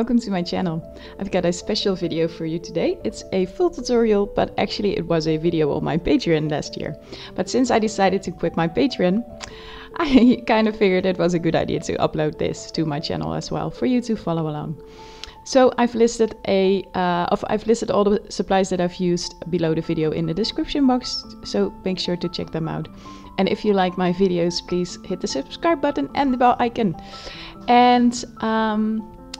welcome to my channel. I've got a special video for you today. It's a full tutorial, but actually it was a video on my Patreon last year. But since I decided to quit my Patreon, I kind of figured it was a good idea to upload this to my channel as well for you to follow along. So I've listed all the supplies that I've used below the video in the description box, so make sure to check them out. And if you like my videos, please hit the subscribe button and the bell icon. And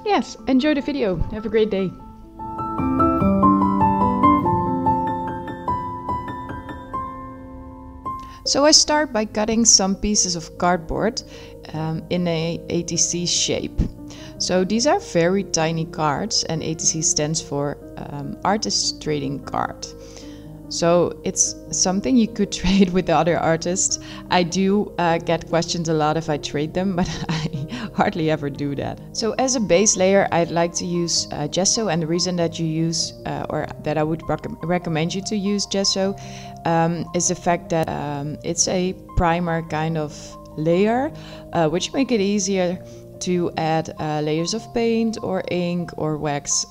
yes, enjoy the video. Have a great day. So I start by cutting some pieces of cardboard in a ATC shape. So these are very tiny cards, and ATC stands for Artist Trading Card. So it's something you could trade with the other artists. I do get questioned a lot if I trade them, but I hardly ever do that. So as a base layer, I'd like to use Gesso, and the reason that you use, or that I would recommend you to use Gesso, is the fact that it's a primer kind of layer, which make it easier to add layers of paint or ink or wax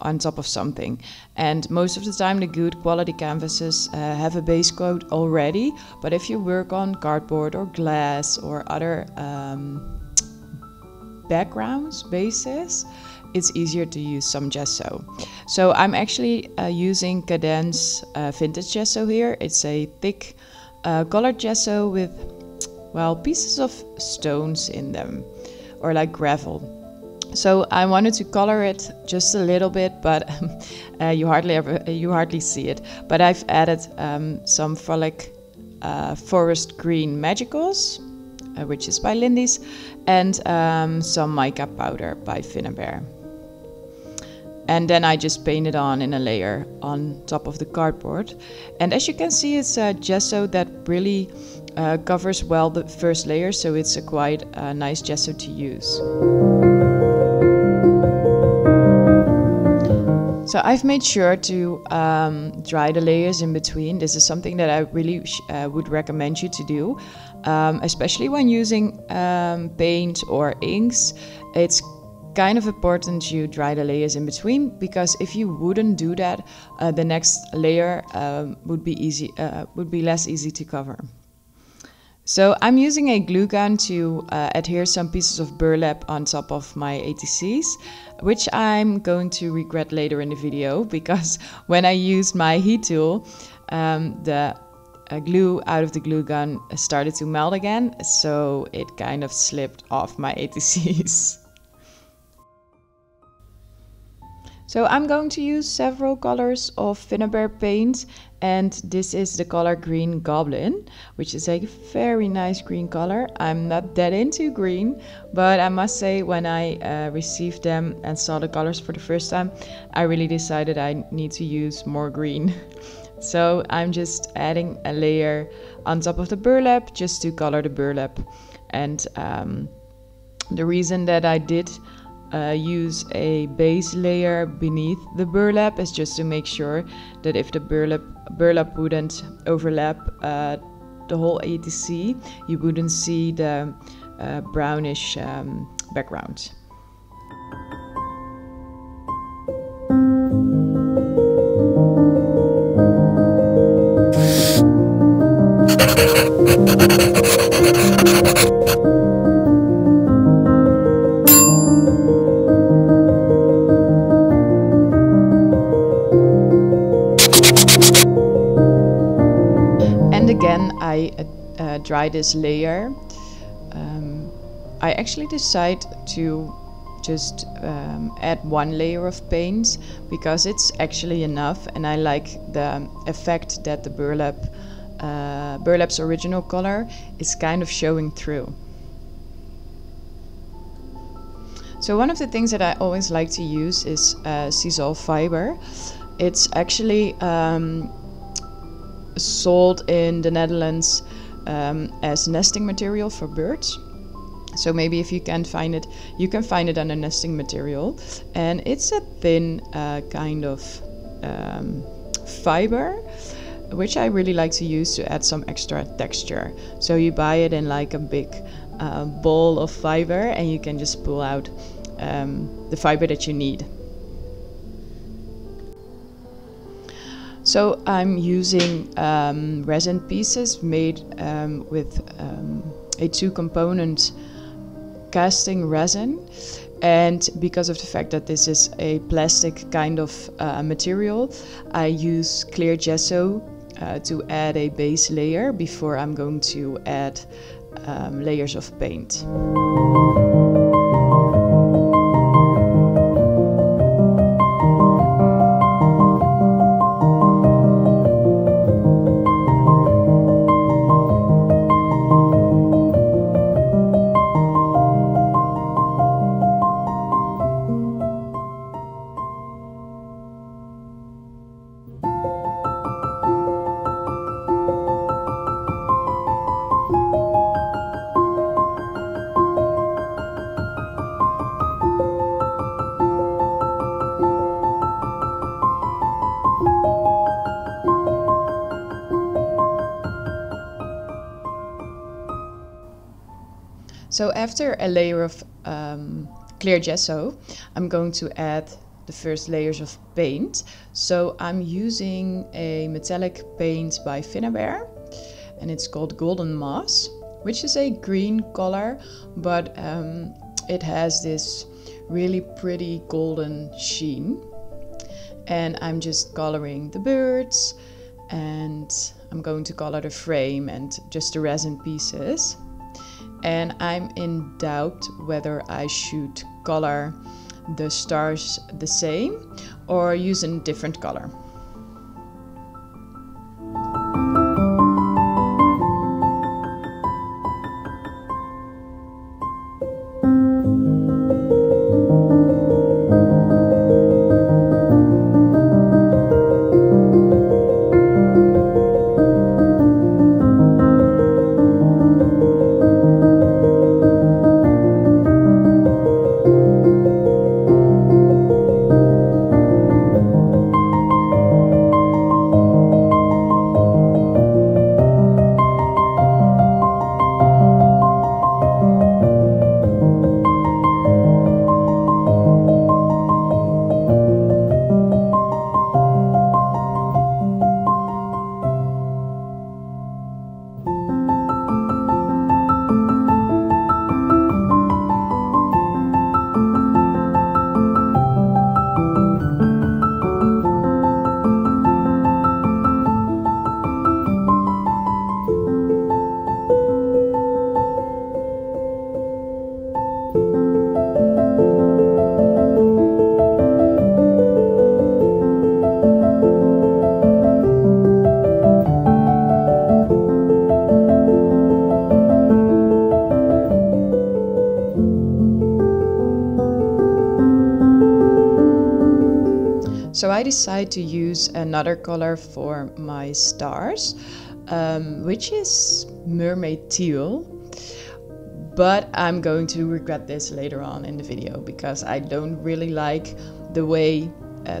on top of something. And most of the time the good quality canvases have a base coat already, but if you work on cardboard or glass or other bases, it's easier to use some gesso. So I'm actually using Cadence vintage gesso here. It's a thick colored gesso with, well, pieces of stones in them, or like gravel. So I wanted to color it just a little bit, but you hardly see it. But I've added some Frolic Forest Green Magicals, which is by Lindy's, and some mica powder by Finnabair. And then I just painted on in a layer on top of the cardboard. And as you can see, it's a gesso that really covers well the first layer, so it's a quite nice gesso to use. So I've made sure to dry the layers in between. This is something that I really would recommend you to do, especially when using paint or inks. It's kind of important you dry the layers in between, because if you wouldn't do that, the next layer would be less easy to cover. So I'm using a glue gun to adhere some pieces of burlap on top of my ATCs, which I'm going to regret later in the video, because when I used my heat tool, the glue out of the glue gun started to melt again, so it kind of slipped off my ATCs. So I'm going to use several colors of Finnabair paint, and this is the color Green Goblin, which is a very nice green color. I'm not that into green, but I must say when I received them and saw the colors for the first time, I really decided I need to use more green. So I'm just adding a layer on top of the burlap just to color the burlap. And the reason that I did use a base layer beneath the burlap is just to make sure that if the burlap wouldn't overlap the whole ATC, you wouldn't see the brownish background. Again, I dry this layer. I actually decide to just add one layer of paint, because it's actually enough, and I like the effect that the burlap's original color is kind of showing through. So one of the things that I always like to use is sisal fiber. It's actually sold in the Netherlands as nesting material for birds. So maybe if you can't find it, you can find it on a nesting material. And it's a thin kind of fiber, which I really like to use to add some extra texture. So you buy it in like a big ball of fiber, and you can just pull out the fiber that you need. So I'm using resin pieces made with a 2-component casting resin, and because of the fact that this is a plastic kind of material, I use clear gesso to add a base layer before I'm going to add layers of paint. So after a layer of clear gesso, I'm going to add the first layers of paint. So I'm using a metallic paint by Finnabair, and it's called Golden Moss, which is a green color, but it has this really pretty golden sheen. And I'm just coloring the birds, and I'm going to color the frame and just the resin pieces. And I'm in doubt whether I should color the stars the same or use a different color. So I decide to use another color for my stars, which is mermaid teal. But I'm going to regret this later on in the video because I don't really like the way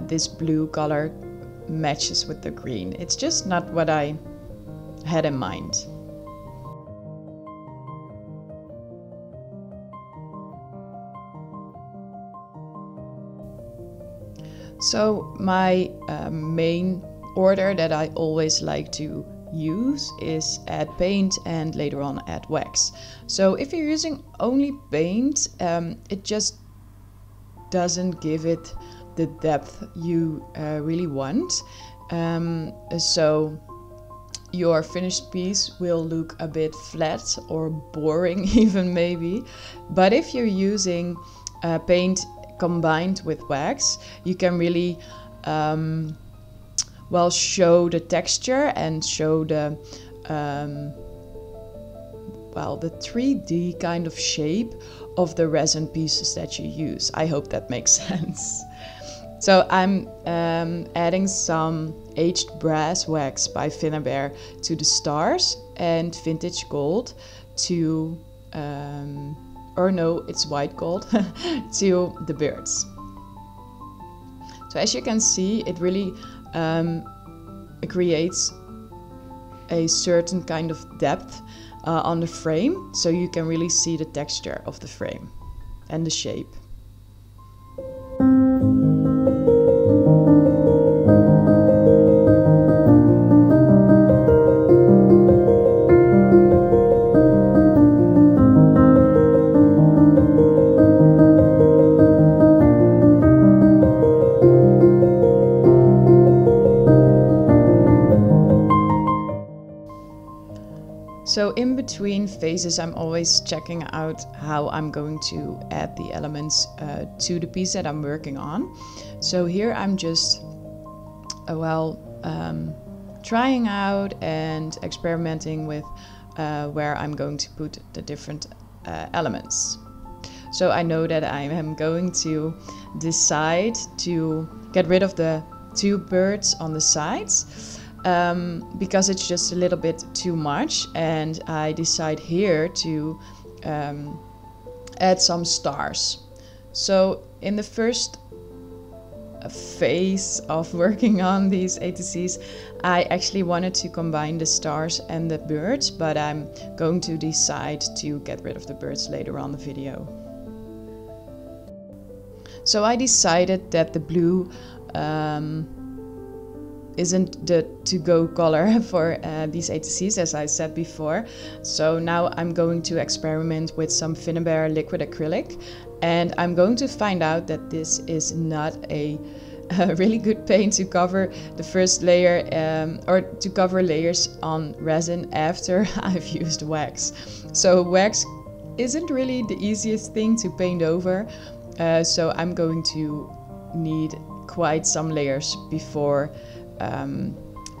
this blue color matches with the green. It's just not what I had in mind. So my main order that I always like to use is add paint and later on add wax. So if you're using only paint, it just doesn't give it the depth you really want. So your finished piece will look a bit flat or boring even maybe. But if you're using paint combined with wax, you can really well show the texture and show the well, the 3D kind of shape of the resin pieces that you use. I hope that makes sense. So I'm adding some aged brass wax by Finnabair to the stars and vintage gold to or no, it's white gold to the birds. So as you can see, it really creates a certain kind of depth on the frame, so you can really see the texture of the frame and the shape. So in between phases, I'm always checking out how I'm going to add the elements to the piece that I'm working on. So here I'm just, trying out and experimenting with where I'm going to put the different elements. So I know that I am going to decide to get rid of the 2 birds on the sides because it's just a little bit too much, and I decide here to add some stars. So in the first phase of working on these ATCs, I actually wanted to combine the stars and the birds, but I'm going to decide to get rid of the birds later on the video. So I decided that the blue isn't the to-go color for these ATCs, as I said before. So now I'm going to experiment with some Finnabair liquid acrylic, and I'm going to find out that this is not a really good paint to cover the first layer or to cover layers on resin after I've used wax. So wax isn't really the easiest thing to paint over, so I'm going to need quite some layers before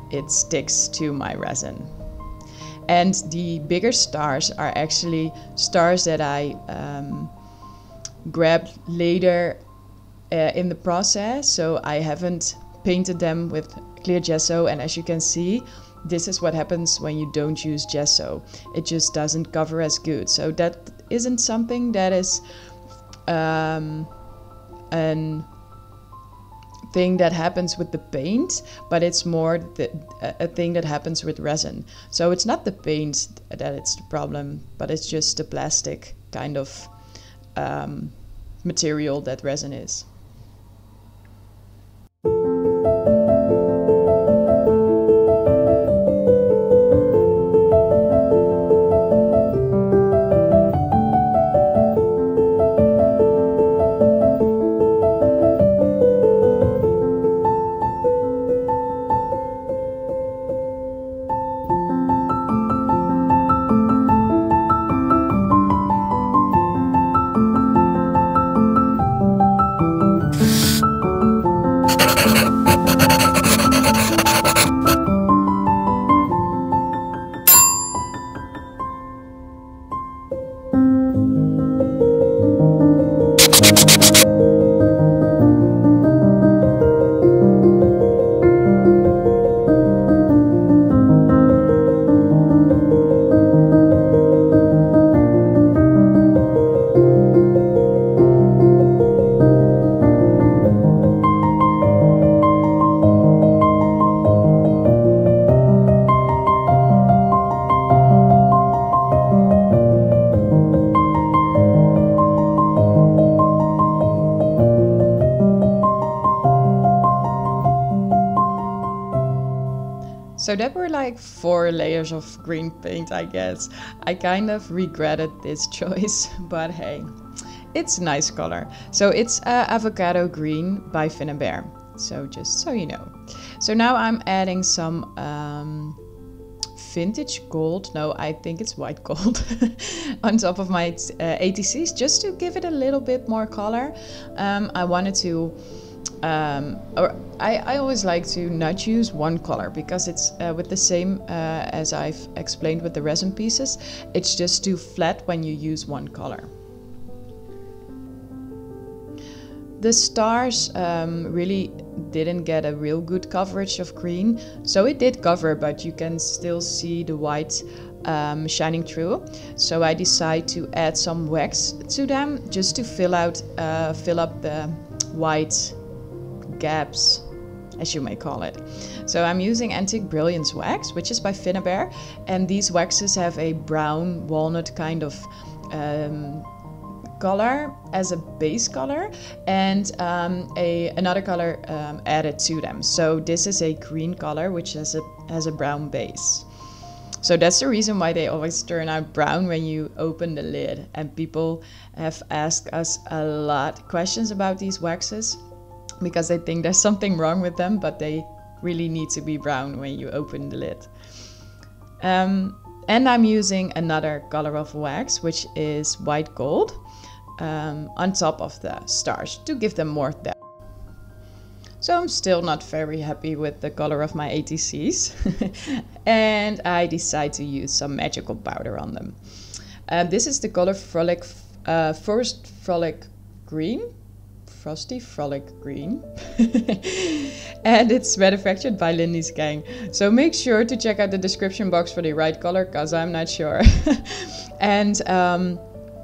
it sticks to my resin. And the bigger stars are actually stars that I grabbed later in the process, so I haven't painted them with clear gesso, and as you can see, this is what happens when you don't use gesso. It just doesn't cover as good. So that isn't something that is an thing that happens with the paint, but it's more a thing that happens with resin. So it's not the paint that it's the problem, but it's just the plastic kind of material that resin is. So that were like 4 layers of green paint, I guess. I kind of regretted this choice, but hey, it's a nice color. So it's avocado green by Finnabair. So just so you know. So now I'm adding some vintage gold, no, I think it's white gold, on top of my ATCs, just to give it a little bit more color. I wanted to I always like to not use one color because it's with the same as I've explained with the resin pieces. It's just too flat when you use one color. The stars really didn't get a real good coverage of green, so it did cover, but you can still see the white shining through. So I decided to add some wax to them just to fill up the white gaps, as you may call it. So I'm using Antique Brilliance wax, which is by Finnabair, and these waxes have a brown walnut kind of color as a base color, and another color added to them. So this is a green color which has a brown base. So that's the reason why they always turn out brown when you open the lid, and people have asked us a lot questions about these waxes because they think there's something wrong with them, but they really need to be brown when you open the lid. And I'm using another color of wax, which is white gold, on top of the stars to give them more depth. So I'm still not very happy with the color of my ATCs. And I decide to use some magical powder on them. This is the color Forest Frolic Green. Frosty Frolic Green. And it's manufactured by Lindy's Gang. So make sure to check out the description box for the right color, because I'm not sure. And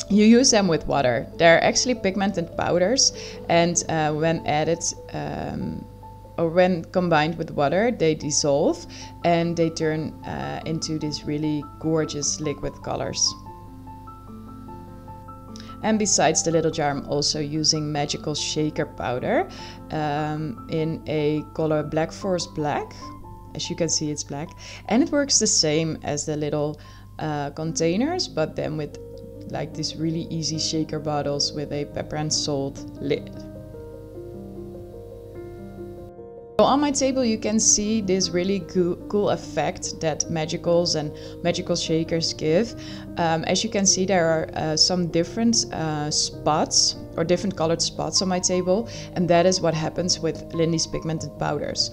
you use them with water. They're actually pigmented powders, and when added or when combined with water, they dissolve and they turn into these really gorgeous liquid colors. And besides the little jar, I'm also using magical shaker powder in a color Black Forest Black. As you can see, it's black, and it works the same as the little containers, but then with like these really easy shaker bottles with a pepper and salt lid. So on my table you can see this really cool effect that magicals and magical shakers give. As you can see, there are some different spots or different colored spots on my table, and that is what happens with Lindy's pigmented powders.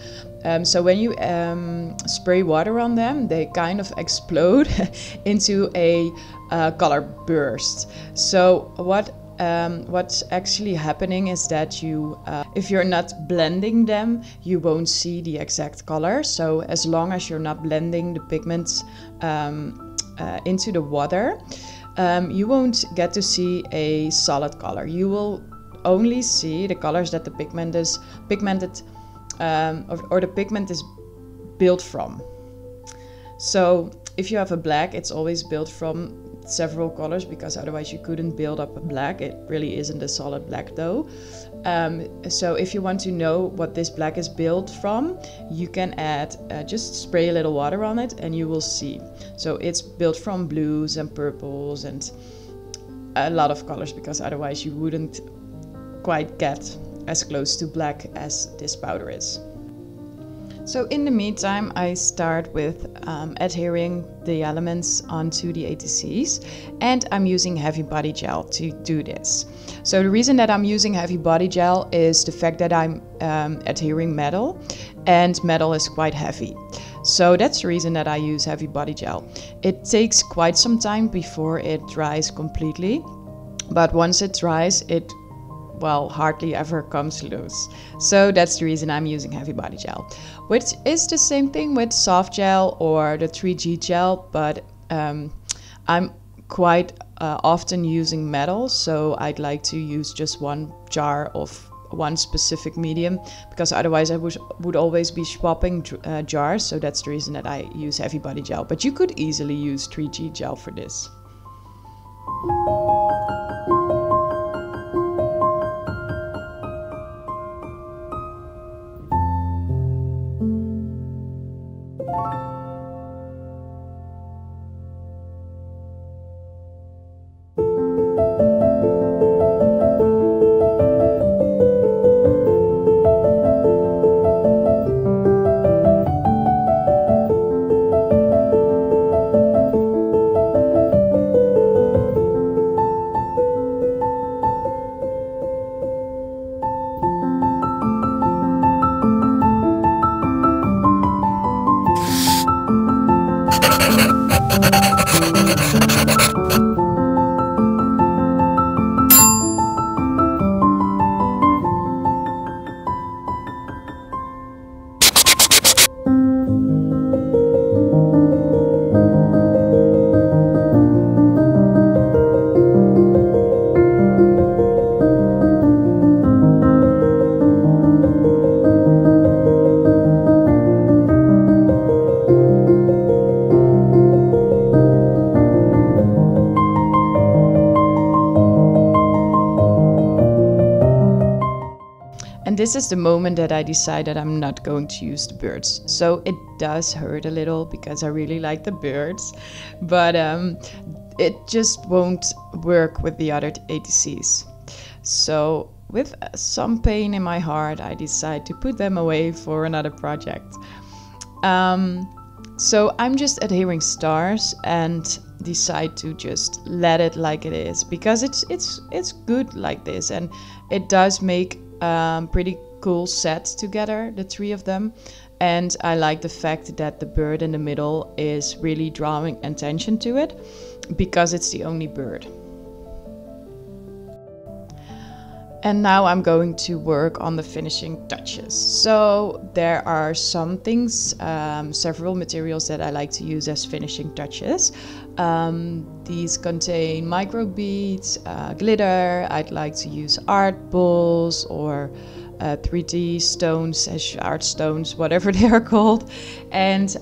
So when you spray water on them, they kind of explode into a color burst. So what's actually happening is that you, if you're not blending them, you won't see the exact color. So as long as you're not blending the pigments into the water, you won't get to see a solid color. You will only see the colors that the pigment is pigmented or the pigment is built from. So if you have a black, it's always built from several colors, because otherwise you couldn't build up a black. It really isn't a solid black though. So if you want to know what this black is built from, you can add, just spray a little water on it and you will see. So it's built from blues and purples and a lot of colors, because otherwise you wouldn't quite get as close to black as this powder is. So in the meantime, I start with adhering the elements onto the ATCs, and I'm using heavy body gel to do this. So the reason that I'm using heavy body gel is the fact that I'm adhering metal, and metal is quite heavy. So that's the reason that I use heavy body gel. It takes quite some time before it dries completely, but once it dries, it hardly ever comes loose. So that's the reason I'm using heavy body gel, which is the same thing with soft gel or the 3G gel, but I'm quite often using metal, so I'd like to use just one jar of one specific medium, because otherwise I would always be swapping jars. So that's the reason that I use heavy body gel, but you could easily use 3G gel for this. This is the moment that I decide that I'm not going to use the birds. So it does hurt a little, because I really like the birds, but it just won't work with the other ATCs. So with some pain in my heart, I decide to put them away for another project. So I'm just adhering stars and decide to just let it like it is, because it's good like this, and it does make pretty cool set together, the three of them. And I like the fact that the bird in the middle is really drawing attention to it, because it's the only bird. And now I'm going to work on the finishing touches. So there are some things, several materials that I like to use as finishing touches. These contain micro beads, glitter. I'd like to use art balls or 3D stones, art stones, whatever they are called. And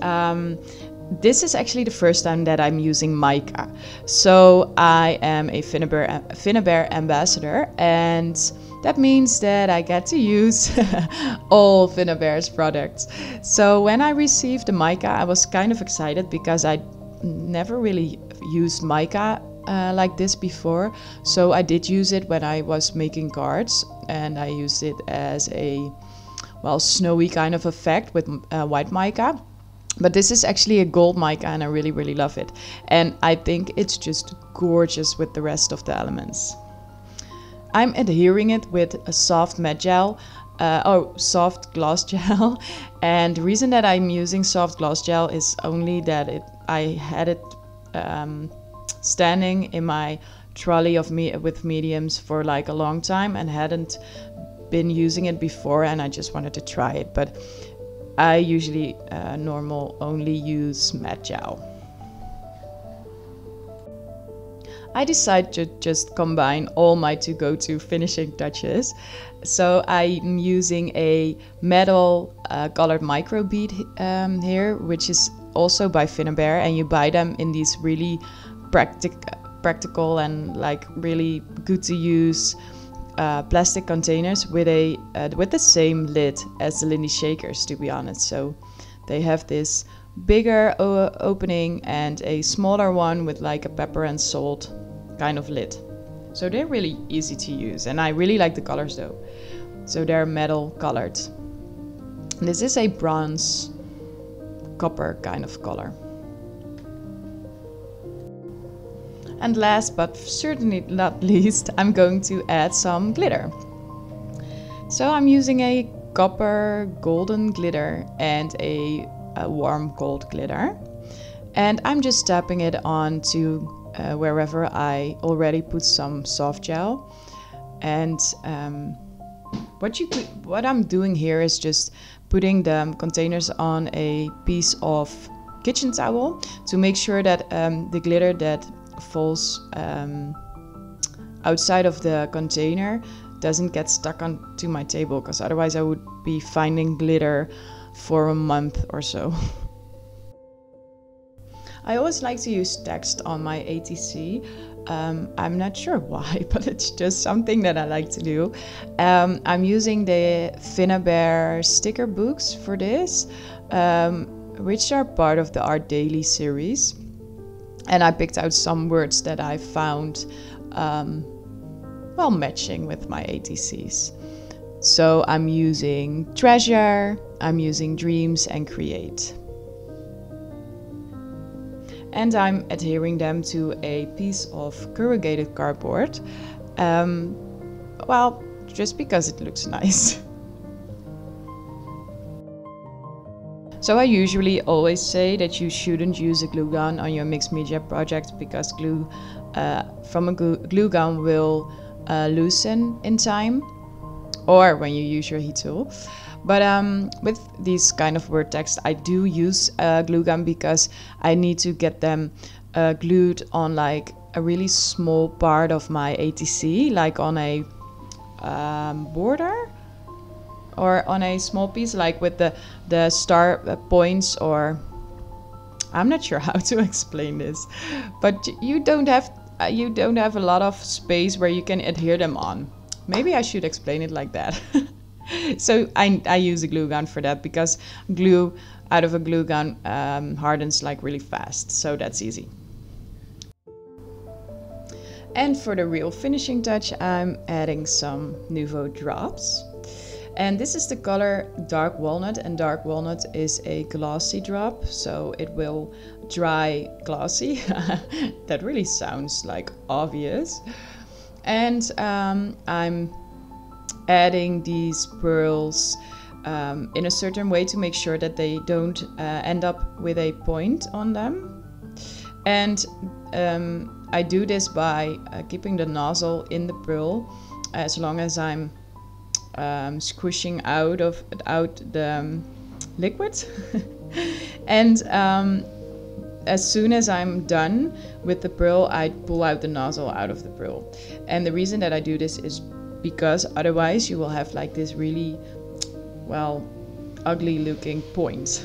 this is actually the first time that I'm using mica. So I am a Finnabair ambassador, and that means that I get to use all Finnabair's products. So when I received the mica, I was kind of excited because I never really used mica like this before. So I did use it when I was making cards, and I used it as a, well, snowy kind of effect with white mica. But this is actually a gold mica, and I really, really love it. And I think it's just gorgeous with the rest of the elements. I'm adhering it with a soft matte gel, soft gloss gel. And the reason that I'm using soft gloss gel is only that I had it standing in my trolley with mediums for like a long time and hadn't been using it before, and I just wanted to try it. But I usually only use matte gel. I decided to just combine all my go-to finishing touches. So I'm using a metal colored micro bead here, which is also by Finnabair, and you buy them in these really practical and like really good to use plastic containers with the same lid as the Lindy Shakers, to be honest. So they have this bigger opening and a smaller one with like a pepper and salt kind of lid. So they're really easy to use, and I really like the colors though. So they're metal colored. This is a bronze copper kind of color. And last but certainly not least, I'm going to add some glitter. So I'm using a copper golden glitter and a warm gold glitter. And I'm just tapping it onto wherever I already put some soft gel. And what I'm doing here is just putting the containers on a piece of kitchen towel to make sure that the glitter that falls outside of the container doesn't get stuck onto my table, because otherwise I would be finding glitter for a month or so. I always like to use text on my ATC. I'm not sure why, but it's just something that I like to do. I'm using the Finnabair sticker books for this, which are part of the Art Daily series. And I picked out some words that I found matching with my ATCs. So I'm using treasure, I'm using dreams and create. And I'm adhering them to a piece of corrugated cardboard. Just because it looks nice. So I usually always say that you shouldn't use a glue gun on your mixed media project, because glue from a glue gun will loosen in time, or when you use your heat tool. But with these kind of word text, I do use a glue gun because I need to get them glued on like a really small part of my ATC, like on a border or on a small piece, like with the star points, or I'm not sure how to explain this, but you don't have a lot of space where you can adhere them on. Maybe I should explain it like that. So I use a glue gun for that, because glue out of a glue gun hardens like really fast, so that's easy. And for the real finishing touch, I'm adding some Nuvo drops. And this is the color Dark Walnut, and Dark Walnut is a glossy drop, so it will dry glossy. That really sounds like obvious. And I'm adding these pearls in a certain way to make sure that they don't end up with a point on them. And I do this by keeping the nozzle in the pearl as long as I'm squishing out the liquid. And as soon as I'm done with the pearl, I pull out the nozzle out of the pearl. And the reason that I do this is because otherwise you will have like this really, well, ugly looking point.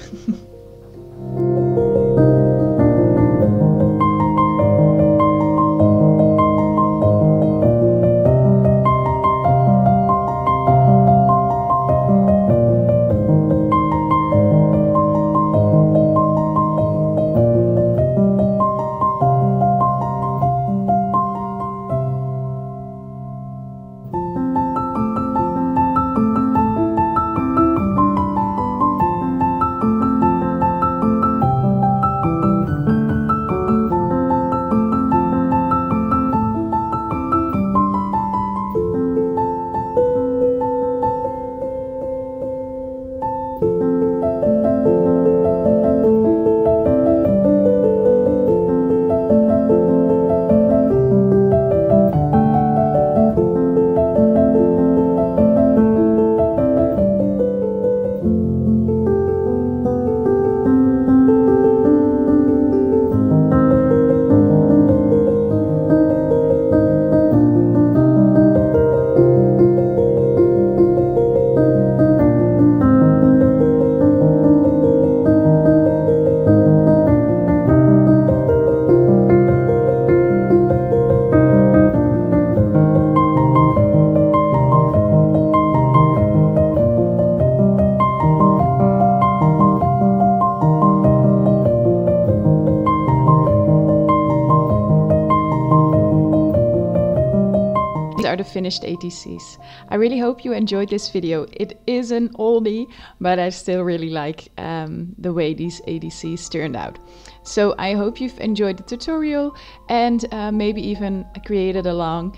Are the finished ATCs. I really hope you enjoyed this video. It is an oldie, but I still really like the way these ATCs turned out. So I hope you've enjoyed the tutorial and maybe even created along.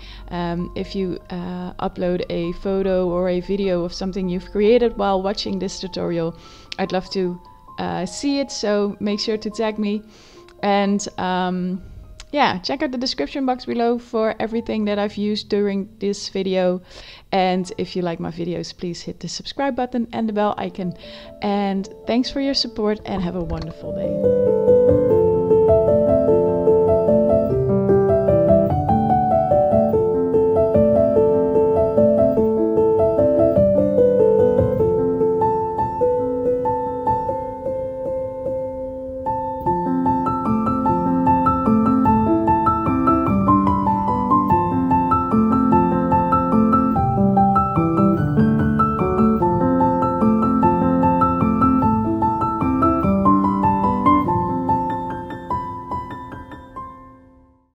If you upload a photo or a video of something you've created while watching this tutorial, I'd love to see it, so make sure to tag me. And yeah, check out the description box below for everything that I've used during this video. And if you like my videos, please hit the subscribe button and the bell icon. And thanks for your support and have a wonderful day.